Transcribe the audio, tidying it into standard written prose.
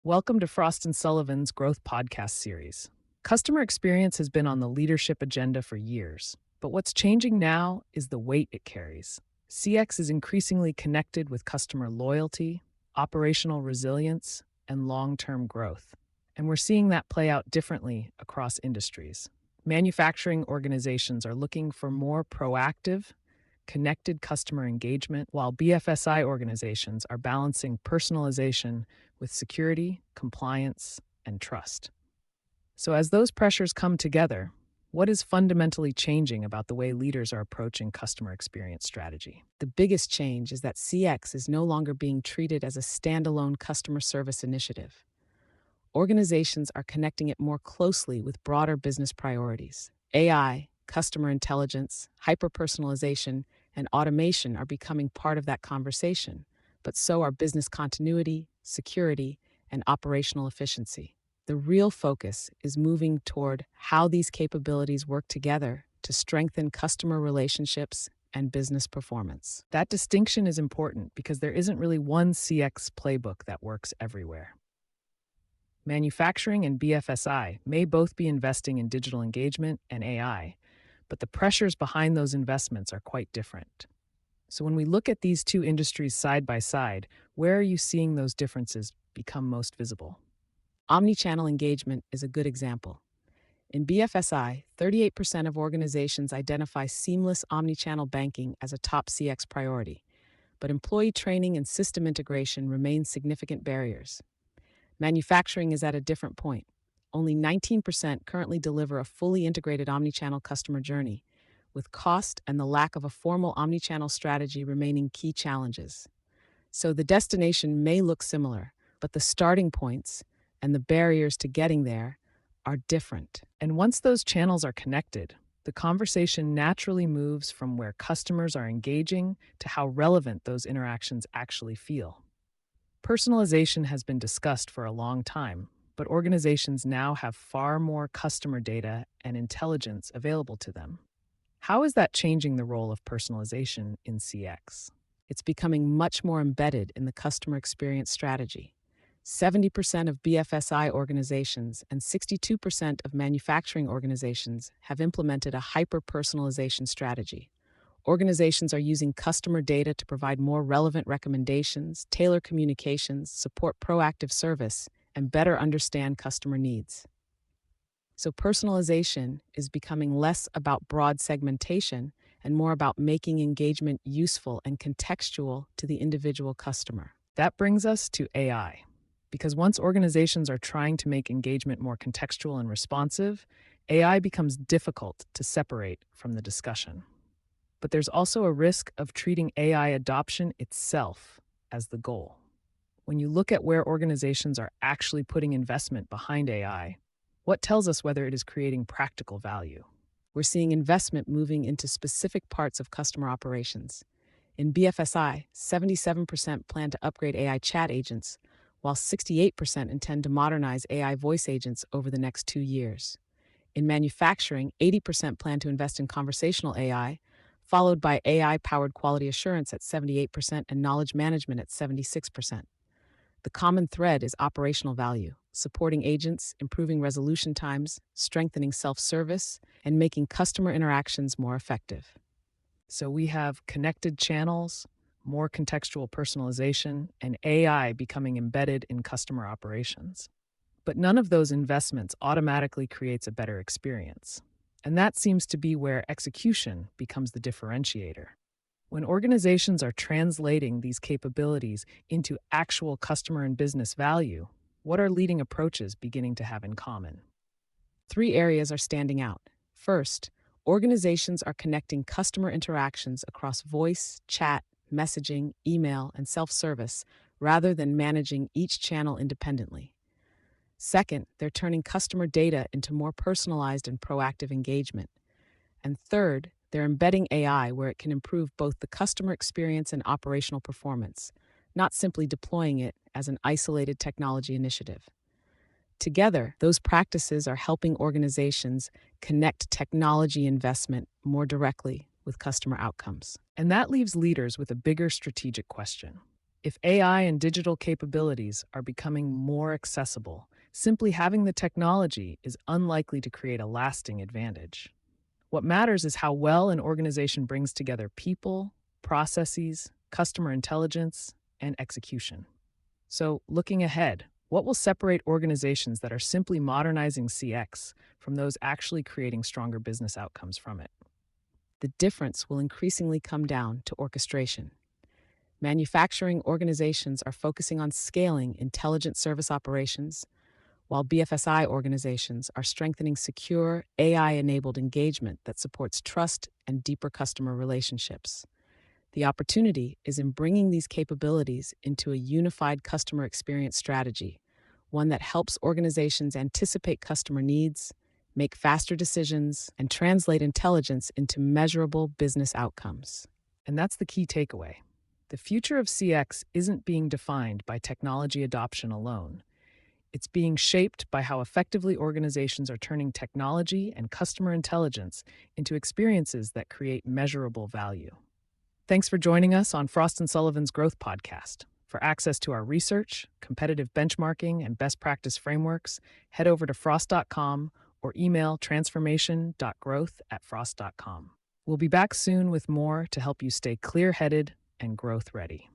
Welcome to Frost and Sullivan's Growth Podcast series. Customer experience has been on the leadership agenda for years, but what's changing now is the weight it carries. CX is increasingly connected with customer loyalty, operational resilience, and long-term growth. And we're seeing that play out differently across industries. Manufacturing organizations are looking for more proactive, connected customer engagement, while BFSI organizations are balancing personalization with security, compliance, and trust. So, as those pressures come together, what is fundamentally changing about the way leaders are approaching customer experience strategy? The biggest change is that CX is no longer being treated as a standalone customer service initiative. Organizations are connecting it more closely with broader business priorities. AI, customer intelligence, hyper-personalization, and automation are becoming part of that conversation, but so are business continuity, security, and operational efficiency. The real focus is moving toward how these capabilities work together to strengthen customer relationships and business performance. That distinction is important because there isn't really one CX playbook that works everywhere. Manufacturing and BFSI may both be investing in digital engagement and AI, but the pressures behind those investments are quite different. So when we look at these two industries side by side, where are you seeing those differences become most visible? Omnichannel engagement is a good example. In BFSI, 38% of organizations identify seamless omnichannel banking as a top CX priority, but employee training and system integration remain significant barriers. Manufacturing is at a different point. Only 19% currently deliver a fully integrated omnichannel customer journey, with cost and the lack of a formal omnichannel strategy remaining key challenges. So the destination may look similar, but the starting points and the barriers to getting there are different. And once those channels are connected, the conversation naturally moves from where customers are engaging to how relevant those interactions actually feel. Personalization has been discussed for a long time, but organizations now have far more customer data and intelligence available to them. How is that changing the role of personalization in CX? It's becoming much more embedded in the customer experience strategy. 70% of BFSI organizations and 62% of manufacturing organizations have implemented a hyper-personalization strategy. Organizations are using customer data to provide more relevant recommendations, tailor communications, support proactive service, and better understand customer needs. So personalization is becoming less about broad segmentation and more about making engagement useful and contextual to the individual customer. That brings us to AI. Because once organizations are trying to make engagement more contextual and responsive, AI becomes difficult to separate from the discussion. But there's also a risk of treating AI adoption itself as the goal. When you look at where organizations are actually putting investment behind AI, what tells us whether it is creating practical value? We're seeing investment moving into specific parts of customer operations. In BFSI, 77% plan to upgrade AI chat agents, while 68% intend to modernize AI voice agents over the next 2 years. In manufacturing, 80% plan to invest in conversational AI, followed by AI-powered quality assurance at 78% and knowledge management at 76%. The common thread is operational value, supporting agents, improving resolution times, strengthening self-service, and making customer interactions more effective. So we have connected channels, more contextual personalization, and AI becoming embedded in customer operations. But none of those investments automatically creates a better experience. And that seems to be where execution becomes the differentiator. When organizations are translating these capabilities into actual customer and business value, what are leading approaches beginning to have in common? 3 areas are standing out. First, organizations are connecting customer interactions across voice, chat, messaging, email, and self-service rather than managing each channel independently. Second, they're turning customer data into more personalized and proactive engagement. And third, they're embedding AI where it can improve both the customer experience and operational performance, not simply deploying it as an isolated technology initiative. Together, those practices are helping organizations connect technology investment more directly with customer outcomes. And that leaves leaders with a bigger strategic question. If AI and digital capabilities are becoming more accessible, simply having the technology is unlikely to create a lasting advantage. What matters is how well an organization brings together people, processes, customer intelligence, and execution. So, looking ahead, what will separate organizations that are simply modernizing CX from those actually creating stronger business outcomes from it? The difference will increasingly come down to orchestration. Manufacturing organizations are focusing on scaling intelligent service operations, while BFSI organizations are strengthening secure, AI enabled engagement that supports trust and deeper customer relationships. The opportunity is in bringing these capabilities into a unified customer experience strategy, one that helps organizations anticipate customer needs, make faster decisions, and translate intelligence into measurable business outcomes. And that's the key takeaway. The future of CX isn't being defined by technology adoption alone. It's being shaped by how effectively organizations are turning technology and customer intelligence into experiences that create measurable value. Thanks for joining us on Frost & Sullivan's Growth Podcast. For access to our research, competitive benchmarking, and best practice frameworks, head over to frost.com or email transformation.growth@frost.com. We'll be back soon with more to help you stay clear-headed and growth ready.